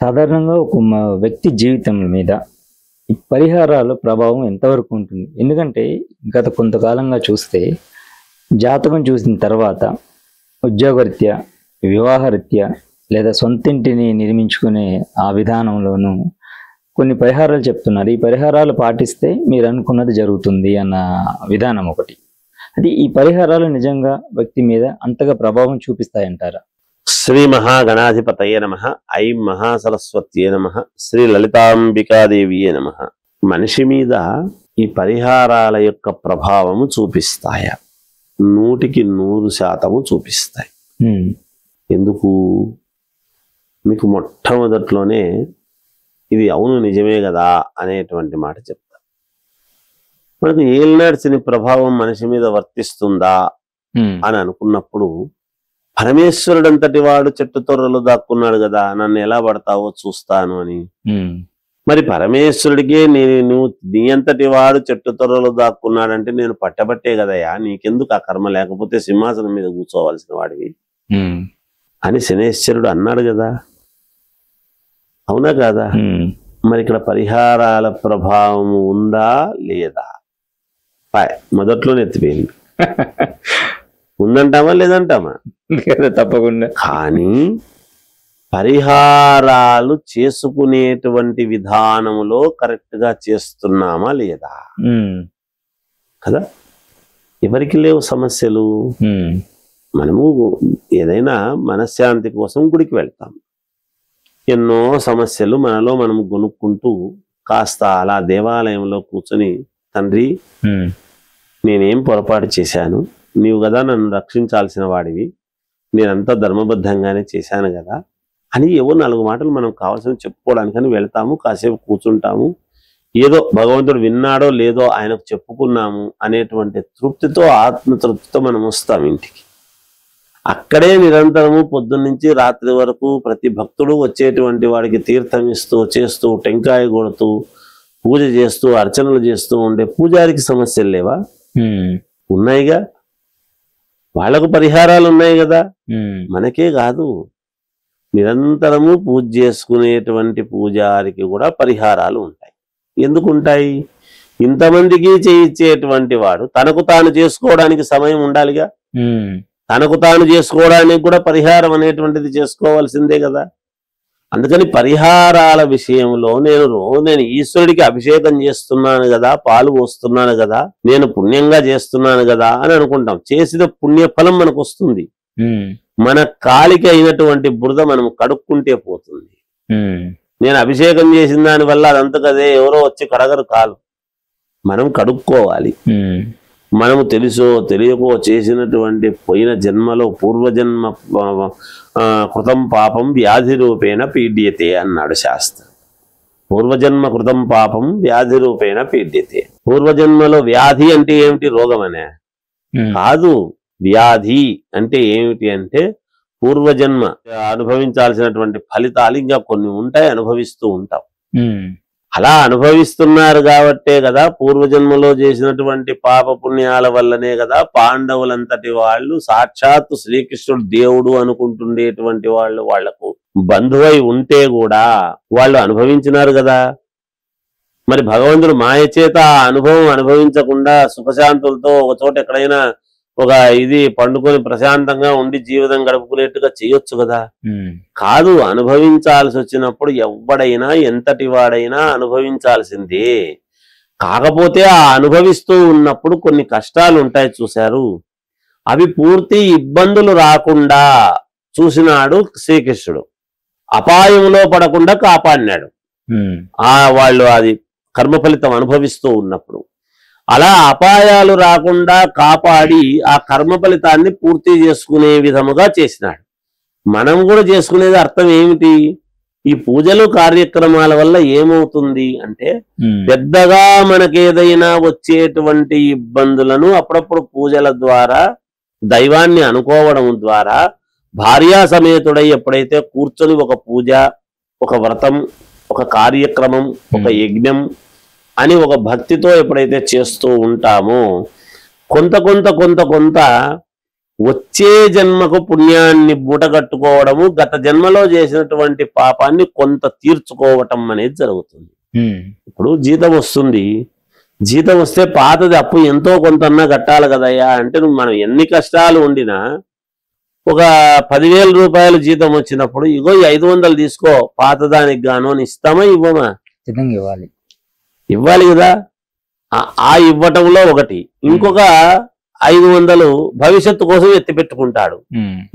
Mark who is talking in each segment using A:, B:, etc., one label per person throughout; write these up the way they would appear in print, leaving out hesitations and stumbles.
A: సాధారణంగా ఒక వ్యక్తి జీవితం మీద ఈ పరిహారాల ప్రభావం ఎంతవరకు ఉంటుంది? ఎందుకంటే గత కొంతకాలంగా చూస్తే జాతకం చూసిన తర్వాత ఉద్యోగరీత్యా, వివాహరీత్యా లేదా సొంతింటిని నిర్మించుకునే ఆ విధానంలోనూ కొన్ని పరిహారాలు చెప్తున్నారు. ఈ పరిహారాలు పాటిస్తే మీరు అనుకున్నది జరుగుతుంది అన్న విధానం ఒకటి. అది ఈ పరిహారాలు నిజంగా వ్యక్తి మీద అంతగా ప్రభావం చూపిస్తాయంటారా?
B: శ్రీ మహాగణాధిపతయే నమః. ఐం మహాసరస్వత్యే నమః. శ్రీ లలితాంబికాదేవియే నమః. మనిషి మీద ఈ పరిహారాల యొక్క ప్రభావము చూపిస్తాయా? 100% చూపిస్తాయి. ఎందుకు? మీకు మొట్టమొదట్లోనే ఇది అవును నిజమే కదా అనేటువంటి మాట చెప్తా. మనకు ఏలినాటి శని ప్రభావం మనిషి మీద వర్తిస్తుందా అని అనుకున్నప్పుడు, పరమేశ్వరుడంతటి వాడు చెట్టు తొర్రలు దాక్కున్నాడు కదా, నన్ను ఎలా పడతావో చూస్తాను అని. మరి పరమేశ్వరుడికే నువ్వు నీ అంతటి వాడు చెట్టు తొర్రలు దాక్కున్నాడంటే నేను పట్టబట్టే కదయా, నీకెందుకు ఆ కర్మ, లేకపోతే సింహాసనం మీద కూర్చోవలసిన వాడివి అని శనేశ్వరుడు అన్నాడు కదా, అవునా కాదా? మరి ఇక్కడ పరిహారాల ప్రభావం ఉందా లేదా? మొదట్లోనే ఎత్తిపోయింది. ఉందంటామా లేదంటామా?
A: తప్పకుండా.
B: కానీ పరిహారాలు చేసుకునేటువంటి విధానంలో కరెక్ట్ గా చేస్తున్నామా లేదా కదా? ఎవరికి లేవు సమస్యలు. మనము ఏదైనా మనశ్శాంతి కోసం గుడికి వెళ్తాం. ఎన్నో సమస్యలు మనలో మనం కొనుక్కుంటూ కాస్త అలా దేవాలయంలో కూర్చొని, తండ్రి నేనేం పొరపాటు చేశాను, నీవు కదా నన్ను రక్షించాల్సిన వాడివి, నేనంతా ధర్మబద్ధంగానే చేశాను కదా అని ఏవో 4 మాటలు మనం కావాల్సిన చెప్పుకోవడానికని వెళ్తాము. కాసేపు కూర్చుంటాము. ఏదో భగవంతుడు విన్నాడో లేదో ఆయనకు చెప్పుకున్నాము అనేటువంటి తృప్తితో, ఆత్మతృప్తితో మనం వస్తాం ఇంటికి. అక్కడే నిరంతరము పొద్దున్నుంచి రాత్రి వరకు ప్రతి భక్తుడు వచ్చేటువంటి వాడికి తీర్థం ఇస్తూ, చేస్తూ, టెంకాయ కొడుతూ, పూజ చేస్తూ, అర్చనలు చేస్తూ ఉండే పూజారికి సమస్యలు లేవా? ఉన్నాయిగా. వాళ్లకు పరిహారాలు ఉన్నాయి కదా. మనకే కాదు, నిరంతరము పూజ చేసుకునేటువంటి పూజారికి కూడా పరిహారాలు ఉంటాయి. ఎందుకు ఉంటాయి? ఇంతమందికి చేయించేటువంటి వాడు తనకు తాను చేసుకోవడానికి సమయం ఉండాలిగా. తనకు తాను చేసుకోవడానికి కూడా పరిహారం అనేటువంటిది చేసుకోవాల్సిందే కదా. అందుకని పరిహారాల విషయంలో నేను ఈశ్వరుడికి అభిషేకం చేస్తున్నాను కదా, పాలు పోస్తున్నాను కదా, నేను పుణ్యంగా చేస్తున్నాను కదా అని అనుకుంటాం. చేసిన పుణ్యఫలం మనకు వస్తుంది. మన కాలికి అయినటువంటి బురద మనం కడుక్కుంటే పోతుంది. నేను అభిషేకం చేసిన దాని వల్ల అదంతకదే ఎవరో వచ్చి కడగరు కాలు, మనం కడుక్కోవాలి. మనము తెలుసో తెలియకో చేసినటువంటి పోయిన జన్మలో పూర్వజన్మ కృతం పాపం వ్యాధి రూపేణ పీడ్యతే అన్నాడు శాస్త్రం. పూర్వజన్మ కృతం పాపం వ్యాధి రూపేణ పీడ్యతే. పూర్వజన్మలో వ్యాధి అంటే ఏమిటి? రోగమనే కాదు. వ్యాధి అంటే ఏమిటి అంటే పూర్వజన్మ అనుభవించాల్సినటువంటి ఫలితాలు ఇంకా కొన్ని ఉంటాయి, అనుభవిస్తూ ఉంటాం. అలా అనుభవిస్తున్నారు కాబట్టే కదా, పూర్వజన్మలో చేసినటువంటి పాప పుణ్యాల వల్లనే కదా పాండవులంతటి వాళ్ళు సాక్షాత్తు శ్రీకృష్ణుడు దేవుడు అనుకుంటుండేటువంటి వాళ్ళు వాళ్లకు బంధువై ఉంటే కూడా వాళ్ళు అనుభవించినారు కదా. మరి భగవంతుడు మాయ చేత ఆ అనుభవం అనుభవించకుండా సుఖశాంతులతో ఒక చోట ఎక్కడైనా ఒక ఇది పండుకొని ప్రశాంతంగా ఉండి జీవితం గడుపుకునేట్టుగా చేయొచ్చు కదా. కాదు, అనుభవించాల్సి వచ్చినప్పుడు ఎవడైనా ఎంతటి వాడైనా అనుభవించాల్సిందే. కాకపోతే ఆ అనుభవిస్తూ ఉన్నప్పుడు కొన్ని కష్టాలు ఉంటాయి చూశారు, అవి పూర్తి ఇబ్బందులు రాకుండా చూసినాడు శ్రీకృష్ణుడు. అపాయంలో పడకుండా కాపాడినాడు వాళ్ళు అది కర్మ ఫలితం అనుభవిస్తూ ఉన్నప్పుడు. అలా అపాయాలు రాకుండా కాపాడి ఆ కర్మ ఫలితాన్ని పూర్తి చేసుకునే విధముగా చేసినాడు. మనం కూడా చేసుకునేది అర్థం ఏమిటి? ఈ పూజలు కార్యక్రమాల వల్ల ఏమవుతుంది అంటే, పెద్దగా మనకేదైనా వచ్చేటువంటి ఇబ్బందులను అప్పుడప్పుడు పూజల ద్వారా, దైవాన్ని అనుకోవడం ద్వారా, భార్యా సమేతుడై ఎప్పుడైతే కూర్చొని ఒక పూజ, ఒక వ్రతం, ఒక కార్యక్రమం, ఒక యజ్ఞం అని ఒక భక్తితో ఎప్పుడైతే చేస్తూ ఉంటామో కొంత వచ్చే జన్మకు పుణ్యాన్ని మూటగట్టుకోవడము, గత జన్మలో చేసినటువంటి పాపాన్ని కొంత తీర్చుకోవటం అనేది జరుగుతుంది. ఇప్పుడు జీతం వస్తుంది, జీతం వస్తే పాతది అప్పు ఎంతో కొంతన్నా కట్టాలి కదయ్యా అంటే, నువ్వు మనం ఎన్ని కష్టాలు ఉండినా ఒక 10,000 రూపాయలు జీతం వచ్చినప్పుడు ఇగో 500 తీసుకో పాతదానికి గాను అని ఇస్తామా ఇవ్వమా?
A: ఇవ్వాలి.
B: ఇవ్వాలి కదా. ఆ ఇవ్వటంలో ఒకటి, ఇంకొక 500 భవిష్యత్తు కోసం ఎత్తి పెట్టుకుంటాడు.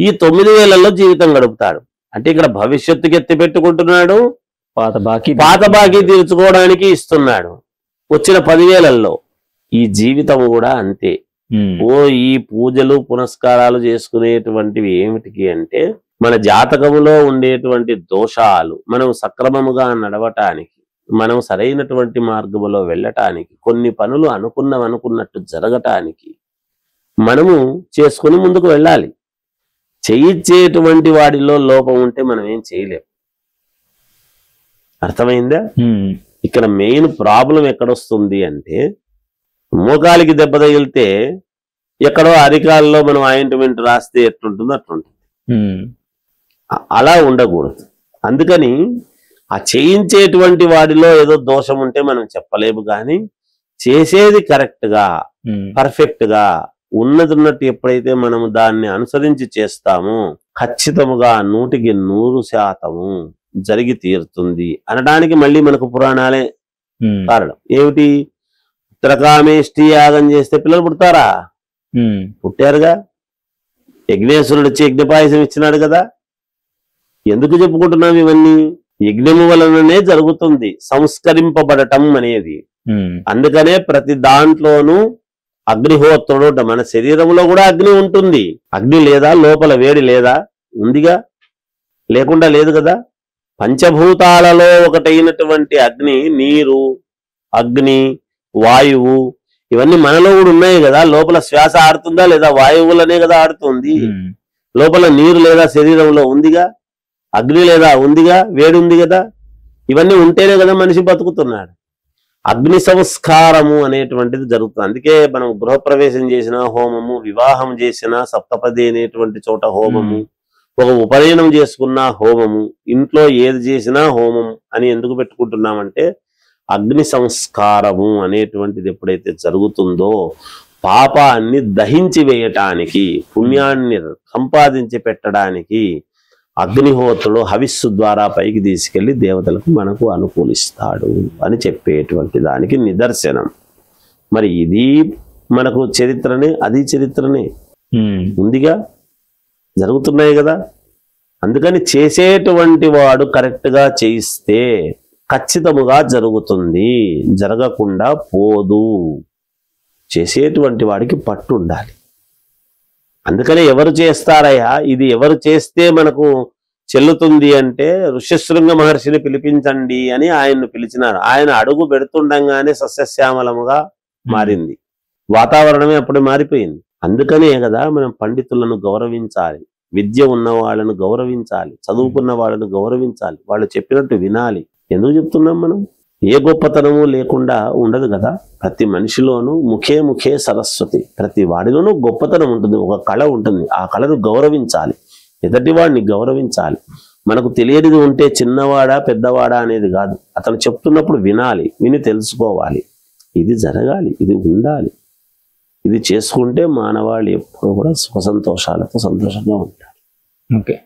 B: ఈ 9,000లో జీవితం గడుపుతాడు. అంటే ఇక్కడ భవిష్యత్తుకి ఎత్తి పెట్టుకుంటున్నాడు, పాత బాకీ తీర్చుకోవడానికి ఇస్తున్నాడు. వచ్చిన 10,000లో ఈ జీవితం కూడా అంతే. ఈ పూజలు పునస్కారాలు చేసుకునేటువంటివి ఏమిటికి అంటే, మన జాతకములో ఉండేటువంటి దోషాలు మనం సక్రమముగా నడవటానికి, మనం సరైనటువంటి మార్గములో వెళ్ళటానికి, కొన్ని పనులు అనుకున్నట్టు జరగటానికి మనము చేసుకుని ముందుకు వెళ్ళాలి. చేయించేటువంటి వాడిలో లోపం ఉంటే మనం ఏం చేయలేం. అర్థమైందా? ఇక్కడ మెయిన్ ప్రాబ్లం ఎక్కడొస్తుంది అంటే, మోకాలికి దెబ్బ తగిలితే ఎక్కడో అరికాల్లో మనం ఆయింట్మెంట్ రాస్తే ఎట్లుంటుందో అట్లుంటుంది. అలా ఉండకూడదు. అందుకని ఆ చేయించేటువంటి వాడిలో ఏదో దోషం ఉంటే మనం చెప్పలేము, కానీ చేసేది కరెక్ట్ గా పర్ఫెక్ట్ గా ఉన్నట్టు ఎప్పుడైతే మనం దాన్ని అనుసరించి చేస్తామో ఖచ్చితముగా 100% జరిగి తీరుతుంది అనడానికి మళ్ళీ మనకు పురాణాలే కారణం. ఏమిటి? ఉత్తరకామేష్టి యాగం చేస్తే పిల్లలు పుడతారా? పుట్టారుగా. యజ్ఞేశ్వరుడు వచ్చి యజ్ఞపాయసం ఇచ్చినాడు కదా. ఎందుకు చెప్పుకుంటున్నాం ఇవన్నీ? యజ్ఞము వలననే జరుగుతుంది సంస్కరింపబడటం అనేది. అందుకనే ప్రతి దాంట్లోనూ అగ్నిహోత్రుడు, మన శరీరంలో కూడా అగ్ని ఉంటుంది. అగ్ని లేదా? లోపల వేడి లేదా? ఉందిగా, లేకుండా లేదు కదా. పంచభూతాలలో ఒకటైనటువంటి అగ్ని, నీరు, అగ్ని, వాయువు, ఇవన్నీ మనలో కూడా ఉన్నాయి కదా. లోపల శ్వాస ఆడుతుందా లేదా? వాయువులనే కదా ఆడుతుంది. లోపల నీరు లేదా? శరీరంలో ఉందిగా. అగ్ని లేదా? ఉందిగా. వేడి ఉంది కదా. ఇవన్నీ ఉంటేనే కదా మనిషి బతుకుతున్నాడు. అగ్ని సంస్కారము అనేటువంటిది జరుగుతుంది. అందుకే మనం గృహప్రవేశం చేసిన హోమము, వివాహం చేసిన సప్తపది అనేటువంటి చోట హోమము, ఒక ఉపనయనం చేసుకున్న హోమము, ఇంట్లో ఏది చేసినా హోమం అని ఎందుకు పెట్టుకుంటున్నామంటే, అగ్ని సంస్కారము అనేటువంటిది ఎప్పుడైతే జరుగుతుందో పాపాన్ని దహించి వేయటానికి, పుణ్యాన్ని సంపాదించి పెట్టడానికి అగ్నిహోత్రుడు హవిస్సు ద్వారా పైకి తీసుకెళ్లి దేవతలకు మనకు అనుకూలిస్తాడు అని చెప్పేటువంటి దానికి నిదర్శనం. మరి ఇది మనకు చరిత్రనే, అది చరిత్రనే ఉందిగా, జరుగుతున్నాయి కదా. అందుకని చేసేటువంటి వాడు కరెక్ట్ గా చేయిస్తే ఖచ్చితముగా జరుగుతుంది, జరగకుండా పోదు. చేసేటువంటి వాడికి పట్టు ఉండాలి. అందుకనే ఎవరు చేస్తారయ్యా, ఇది ఎవరు చేస్తే మనకు చెల్లుతుంది అంటే, ఋష్యశృంగ మహర్షిని పిలిపించండి అని ఆయన్ను పిలిచినారు. ఆయన అడుగు పెడుతుండగానే సస్యశ్యామలముగా మారింది, వాతావరణమే అప్పుడు మారిపోయింది. అందుకనే కదా మనం పండితులను గౌరవించాలి, విద్య ఉన్న వాళ్ళను గౌరవించాలి, చదువుకున్న వాళ్ళను గౌరవించాలి, వాళ్ళు చెప్పినట్టు వినాలి. ఎందుకు చెప్తున్నాం మనం? ఏ గొప్పతనము లేకుండా ఉండదు కదా. ప్రతి మనిషిలోనూ ముఖే సరస్వతి, ప్రతి వాడిలోనూ గొప్పతనం ఉంటుంది, ఒక కళ ఉంటుంది. ఆ కళను గౌరవించాలి, ఎదుటి వాడిని గౌరవించాలి. మనకు తెలియనిది ఉంటే చిన్నవాడా పెద్దవాడా అనేది కాదు, అతను చెప్తున్నప్పుడు వినాలి, విని తెలుసుకోవాలి. ఇది జరగాలి, ఇది ఉండాలి. ఇది చేసుకుంటే మానవాళి ఎప్పుడు కూడా సుఖ సంతోషాలతో సంతోషంగా ఉంటారు.
A: ఓకే.